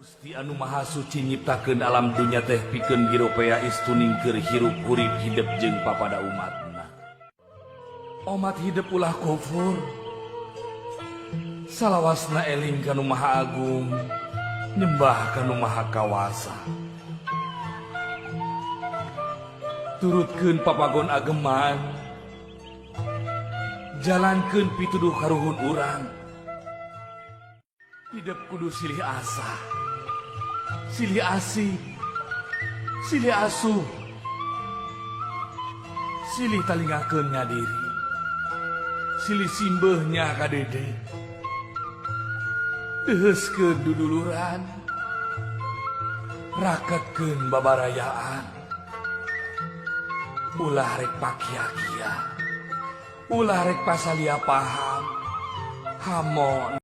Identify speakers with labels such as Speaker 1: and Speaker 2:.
Speaker 1: Gusti anu Maha Suci nyiptakeun alam dunya teh pikeun hirup istuning keur hirup urip hidup jeung papada umatna. Umat hidup ulah kufur. Salawasna eling kanu Maha Agung, nyembah kanu Maha Kawasa. Turutkeun papagon ageman, jalankeun pituduh karuhun urang. Hidup kudu silih asa, silih asih, silih asuh, silih talingakeun ngadiri, silih simbeuhnya kadede, deheuskeun duduluran, raketkeun babarayaan, ulah rek pakia-kia, ulah rek pasalia paham, hamon